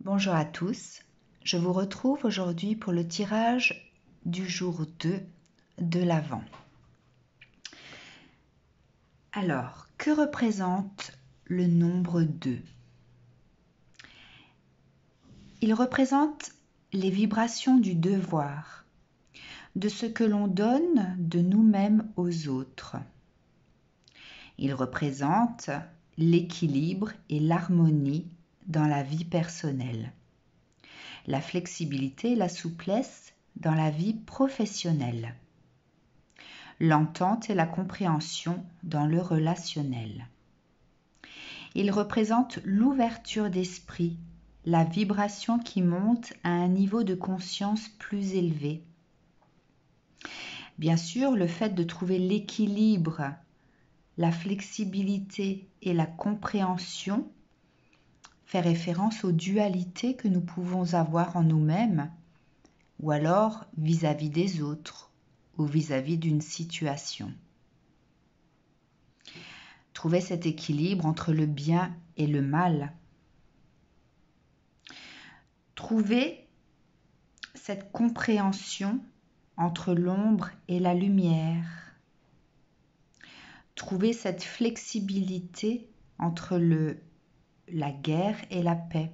Bonjour à tous, je vous retrouve aujourd'hui pour le tirage du jour 2 de l'Avent. Alors, que représente le nombre 2? Il représente les vibrations du devoir, de ce que l'on donne de nous-mêmes aux autres. Il représente l'équilibre et l'harmonie dans la vie personnelle, la flexibilité et la souplesse dans la vie professionnelle, l'entente et la compréhension dans le relationnel. Il représente l'ouverture d'esprit, la vibration qui monte à un niveau de conscience plus élevé. Bien sûr, le fait de trouver l'équilibre, la flexibilité et la compréhension fait référence aux dualités que nous pouvons avoir en nous-mêmes ou alors vis-à-vis des autres ou vis-à-vis d'une situation. Trouver cet équilibre entre le bien et le mal. Trouver cette compréhension entre l'ombre et la lumière. Trouver cette flexibilité entre la guerre et la paix.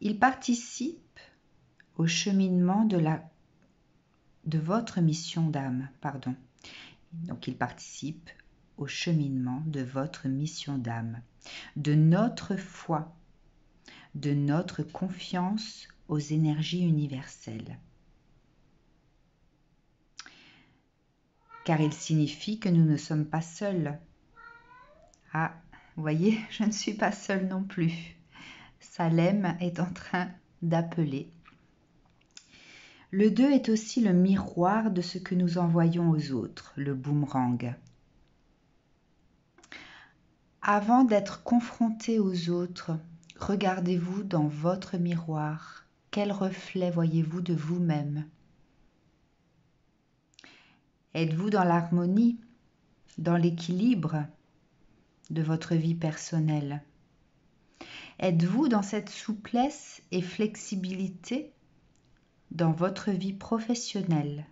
Il participe au cheminement de votre mission d'âme, Donc il participe au cheminement de votre mission d'âme, de notre foi, de notre confiance aux énergies universelles. Car il signifie que nous ne sommes pas seuls. Ah, vous voyez, je ne suis pas seule non plus. Salem est en train d'appeler. Le 2 est aussi le miroir de ce que nous envoyons aux autres, le boomerang. Avant d'être confronté aux autres, regardez-vous dans votre miroir. Quel reflet voyez-vous de vous-même? Êtes-vous dans l'harmonie, dans l'équilibre de votre vie personnelle? Êtes-vous dans cette souplesse et flexibilité dans votre vie professionnelle?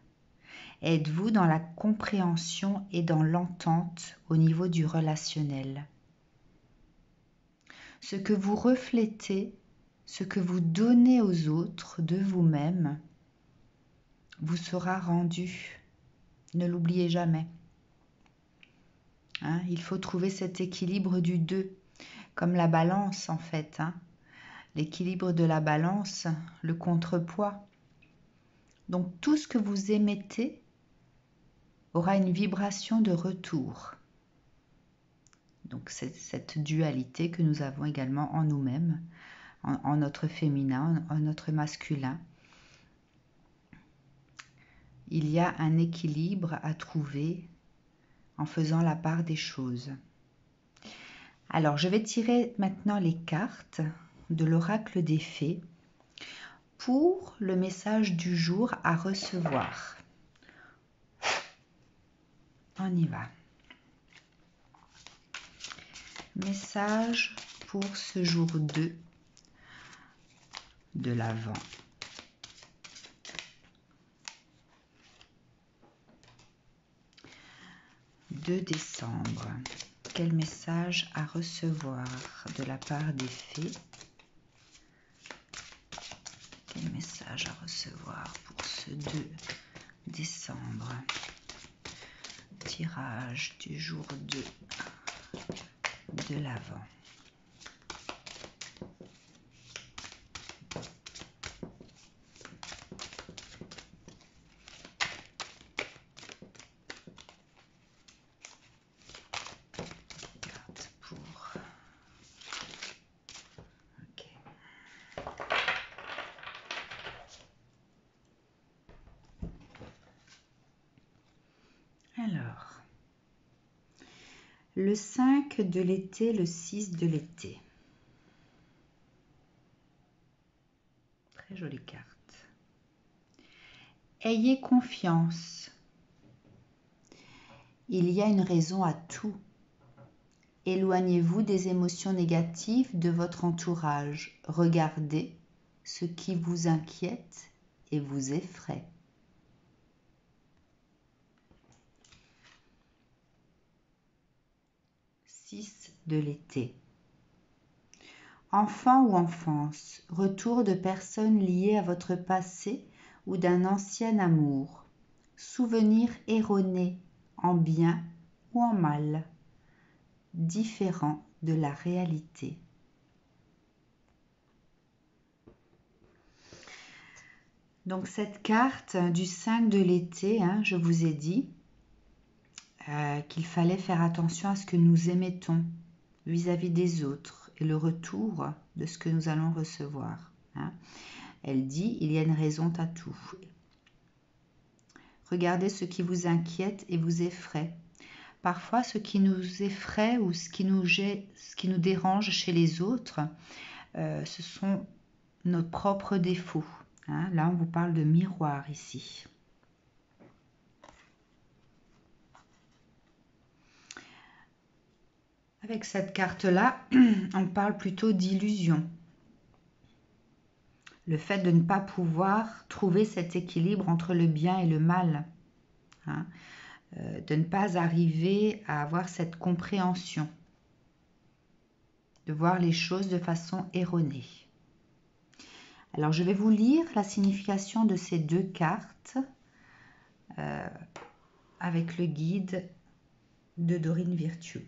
Êtes-vous dans la compréhension et dans l'entente au niveau du relationnel? Ce que vous reflétez, ce que vous donnez aux autres de vous-même, vous sera rendu. Ne l'oubliez jamais. Il faut trouver cet équilibre du 2, comme la balance en fait. L'équilibre de la balance, le contrepoids. Donc tout ce que vous émettez aura une vibration de retour. Donc c'est cette dualité que nous avons également en nous-mêmes, en notre féminin, en notre masculin. Il y a un équilibre à trouver en faisant la part des choses. Alors je vais tirer maintenant les cartes de l'oracle des fées pour le message du jour à recevoir. On y va. Message pour ce jour 2 de l'Avent. « 2 décembre. Quel message à recevoir de la part des fées? Quel message à recevoir pour ce 2 décembre? Tirage du jour 2 de l'Avent. Alors, le 5 de l'été, le 6 de l'été. Très jolie carte. Ayez confiance. Il y a une raison à tout. Éloignez-vous des émotions négatives de votre entourage. Regardez ce qui vous inquiète et vous effraie. De l'été. Enfant ou enfance, retour de personnes liées à votre passé ou d'un ancien amour. Souvenirs erronés en bien ou en mal, différents de la réalité. Donc cette carte du 5 de l'été, je vous ai dit qu'il fallait faire attention à ce que nous émettons vis-à-vis des autres et le retour de ce que nous allons recevoir. Elle dit, il y a une raison à tout. Regardez ce qui vous inquiète et vous effraie. Parfois, ce qui nous effraie ou ce qui nous dérange chez les autres, ce sont nos propres défauts. Là, on vous parle de miroir ici. Avec cette carte-là, on parle plutôt d'illusion. Le fait de ne pas pouvoir trouver cet équilibre entre le bien et le mal. De ne pas arriver à avoir cette compréhension. De voir les choses de façon erronée. Alors, je vais vous lire la signification de ces deux cartes avec le guide de Dorine Virtue.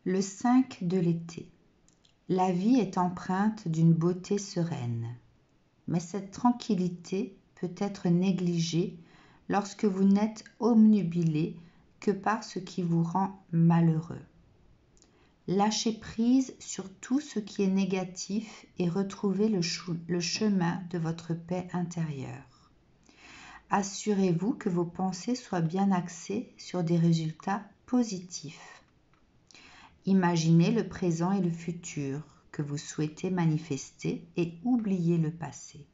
Le 5 de l'été. La vie est empreinte d'une beauté sereine, mais cette tranquillité peut être négligée lorsque vous n'êtes obnubilé que par ce qui vous rend malheureux. Lâchez prise sur tout ce qui est négatif et retrouvez le chemin de votre paix intérieure. Assurez-vous que vos pensées soient bien axées sur des résultats positifs. Imaginez le présent et le futur que vous souhaitez manifester et oubliez le passé.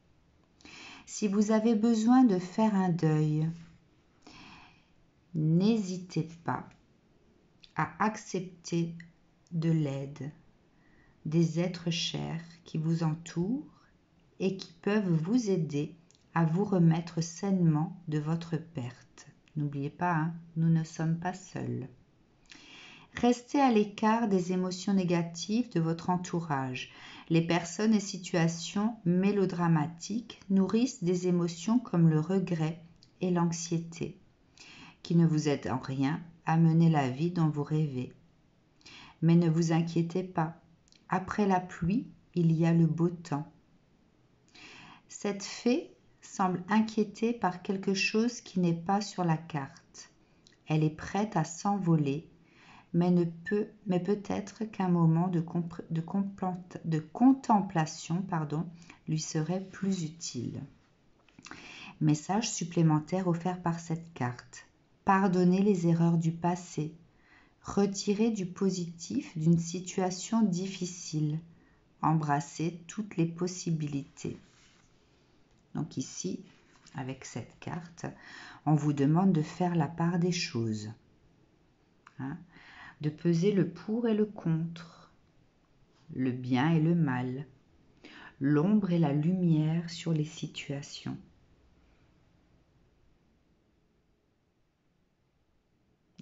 Si vous avez besoin de faire un deuil, n'hésitez pas à accepter de l'aide des êtres chers qui vous entourent et qui peuvent vous aider à vous remettre sainement de votre perte. N'oubliez pas, nous ne sommes pas seuls. Restez à l'écart des émotions négatives de votre entourage. Les personnes et situations mélodramatiques nourrissent des émotions comme le regret et l'anxiété, qui ne vous aident en rien à mener la vie dont vous rêvez. Mais ne vous inquiétez pas, après la pluie, il y a le beau temps. Cette fée semble inquiétée par quelque chose qui n'est pas sur la carte. Elle est prête à s'envoler, mais peut-être qu'un moment de contemplation lui serait plus utile. Message supplémentaire offert par cette carte. Pardonnez les erreurs du passé. Retirez du positif d'une situation difficile. Embrassez toutes les possibilités. Donc ici, avec cette carte, on vous demande de faire la part des choses. De peser le pour et le contre, le bien et le mal, l'ombre et la lumière sur les situations.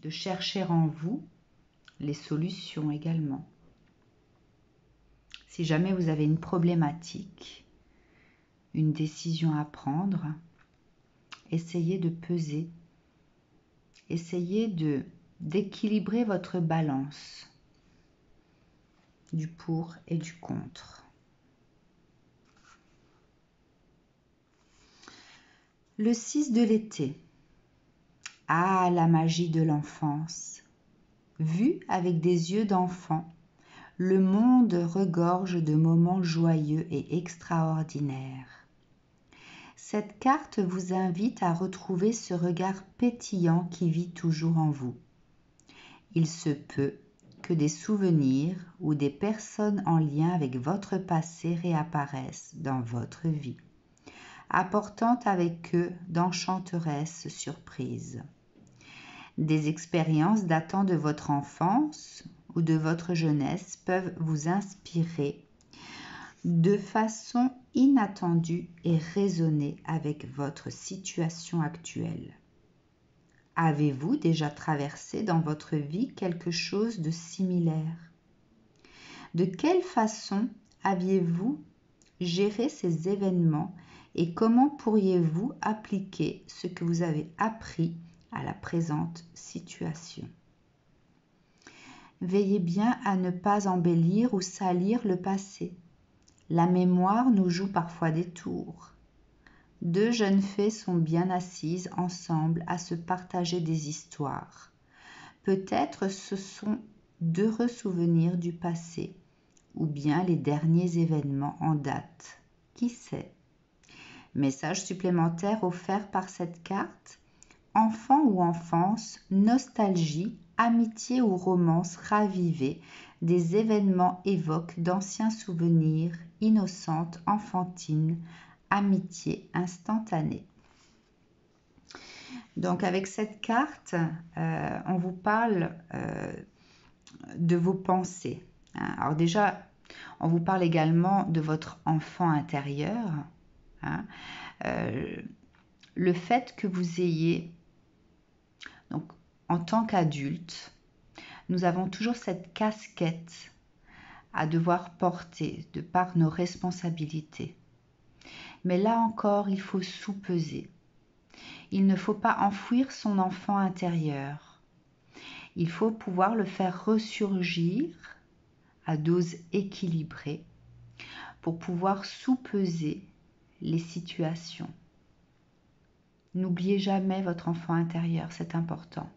De chercher en vous les solutions également. Si jamais vous avez une problématique, une décision à prendre, essayez de peser, essayez d'équilibrer votre balance du pour et du contre. Le 6 de l'été. Ah, la magie de l'enfance. Vu avec des yeux d'enfant, le monde regorge de moments joyeux et extraordinaires. Cette carte vous invite à retrouver ce regard pétillant qui vit toujours en vous. Il se peut que des souvenirs ou des personnes en lien avec votre passé réapparaissent dans votre vie, apportant avec eux d'enchanteresses surprises. Des expériences datant de votre enfance ou de votre jeunesse peuvent vous inspirer de façon inattendue et résonner avec votre situation actuelle. Avez-vous déjà traversé dans votre vie quelque chose de similaire? De quelle façon aviez-vous géré ces événements et comment pourriez-vous appliquer ce que vous avez appris à la présente situation? Veillez bien à ne pas embellir ou salir le passé. La mémoire nous joue parfois des tours. Deux jeunes fées sont bien assises ensemble à se partager des histoires. Peut-être ce sont d'heureux souvenirs du passé, ou bien les derniers événements en date. Qui sait? Message supplémentaire offert par cette carte. Enfant ou enfance, nostalgie, amitié ou romance ravivée, des événements évoquent d'anciens souvenirs, innocentes, enfantines, amitié instantanée. Donc avec cette carte, on vous parle de vos pensées. Hein. Alors déjà, on vous parle également de votre enfant intérieur. Hein. Le fait que vous ayez, donc en tant qu'adulte, nous avons toujours cette casquette à devoir porter de par nos responsabilités. Mais là encore, il faut sous-peser. Il ne faut pas enfouir son enfant intérieur. Il faut pouvoir le faire ressurgir à dose équilibrée pour pouvoir sous-peser les situations. N'oubliez jamais votre enfant intérieur, c'est important.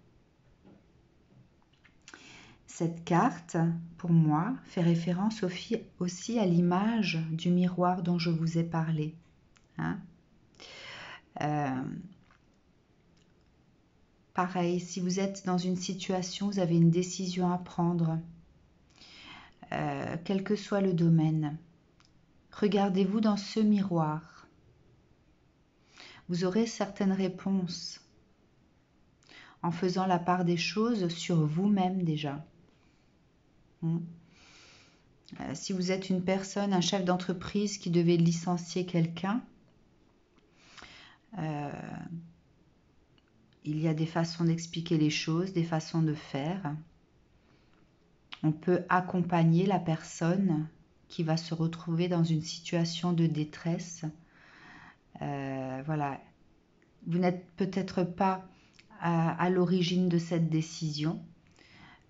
Cette carte, pour moi, fait référence aussi à l'image du miroir dont je vous ai parlé. Hein. Pareil, si vous êtes dans une situation, vous avez une décision à prendre, quel que soit le domaine, regardez-vous dans ce miroir. Vous aurez certaines réponses en faisant la part des choses sur vous-même déjà. Si vous êtes une personne, un chef d'entreprise qui devait licencier quelqu'un, il y a des façons d'expliquer les choses, des façons de faire. On peut accompagner la personne qui va se retrouver dans une situation de détresse. Voilà. Vous n'êtes peut-être pas à l'origine de cette décision,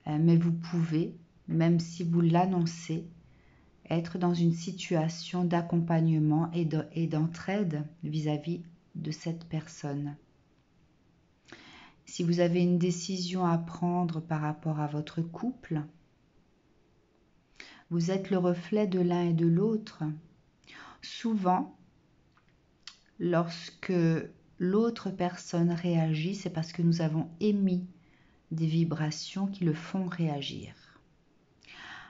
mais vous pouvez, même si vous l'annoncez, être dans une situation d'accompagnement et d'entraide vis-à-vis de cette personne. Si vous avez une décision à prendre par rapport à votre couple, vous êtes le reflet de l'un et de l'autre. Souvent, lorsque l'autre personne réagit, c'est parce que nous avons émis des vibrations qui le font réagir.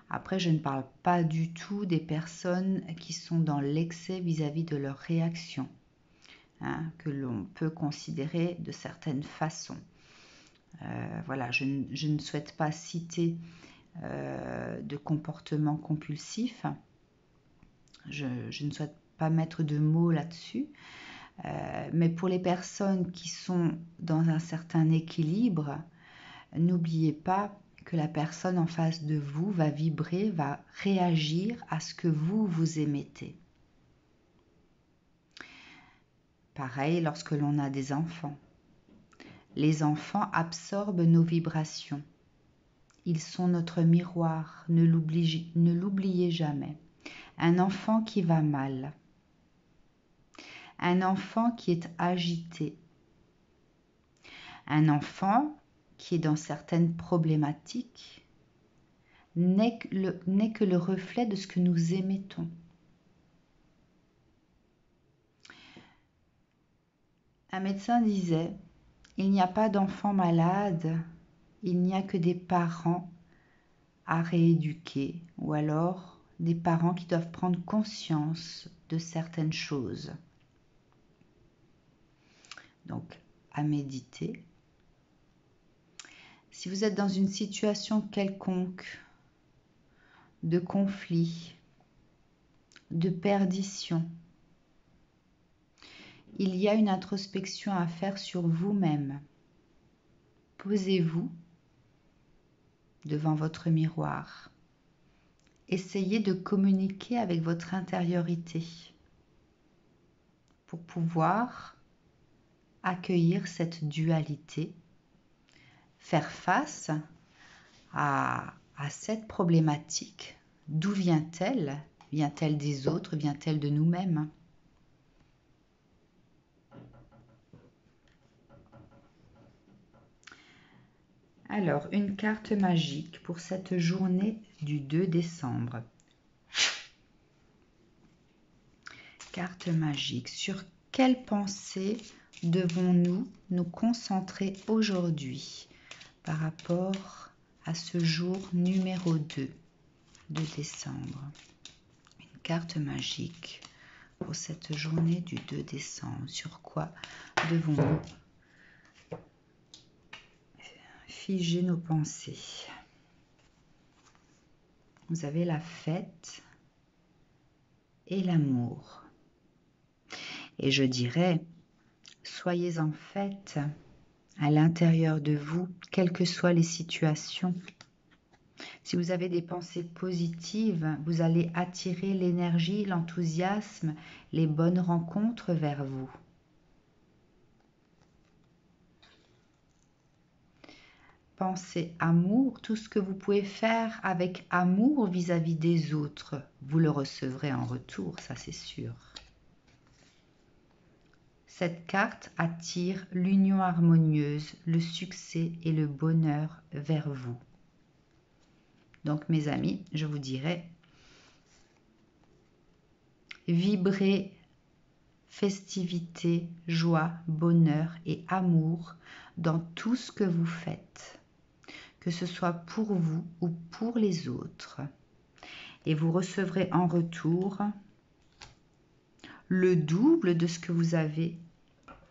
Après, je ne parle pas du tout des personnes qui sont dans l'excès vis-à-vis de leur réaction, hein, que l'on peut considérer de certaines façons. Voilà, je ne souhaite pas citer de comportement compulsif. Je ne souhaite pas mettre de mots là-dessus. Mais pour les personnes qui sont dans un certain équilibre, n'oubliez pas que la personne en face de vous va vibrer, va réagir à ce que vous émettez. Pareil lorsque l'on a des enfants. Les enfants absorbent nos vibrations. Ils sont notre miroir, ne l'oubliez jamais. Un enfant qui va mal, un enfant qui est agité, un enfant qui est dans certaines problématiques n'est que le reflet de ce que nous émettons. Un médecin disait, il n'y a pas d'enfant malade, il n'y a que des parents à rééduquer ou alors des parents qui doivent prendre conscience de certaines choses. Donc, à méditer. Si vous êtes dans une situation quelconque de conflit, de perdition, il y a une introspection à faire sur vous-même. Posez-vous devant votre miroir. Essayez de communiquer avec votre intériorité pour pouvoir accueillir cette dualité, faire face à cette problématique. D'où vient-elle? Vient-elle des autres? Vient-elle de nous-mêmes? Alors, une carte magique pour cette journée du 2 décembre. Carte magique. Sur quelle pensée devons-nous nous concentrer aujourd'hui par rapport à ce jour numéro 2 de décembre? Une carte magique pour cette journée du 2 décembre. Sur quoi devons-nous figer nos pensées? Vous avez la fête et l'amour. Et je dirais, soyez en fête à l'intérieur de vous, quelles que soient les situations. Si vous avez des pensées positives, vous allez attirer l'énergie, l'enthousiasme, les bonnes rencontres vers vous. Pensez amour, tout ce que vous pouvez faire avec amour vis-à-vis des autres, vous le recevrez en retour, ça c'est sûr. Cette carte attire l'union harmonieuse, le succès et le bonheur vers vous. Donc mes amis, je vous dirais, vibrez festivité, joie, bonheur et amour dans tout ce que vous faites, que ce soit pour vous ou pour les autres. Et vous recevrez en retour le double de ce que vous avez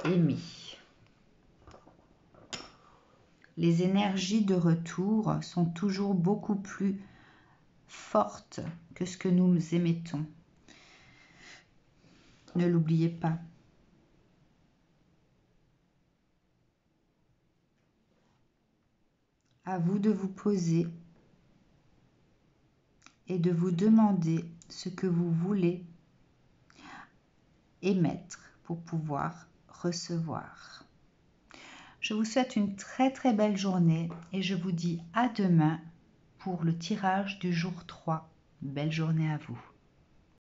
émis. Les énergies de retour sont toujours beaucoup plus fortes que ce que nous émettons. Ne l'oubliez pas. À vous de vous poser et de vous demander ce que vous voulez émettre pour pouvoir recevoir. Je vous souhaite une très très belle journée et je vous dis à demain pour le tirage du jour 3. Belle journée à vous.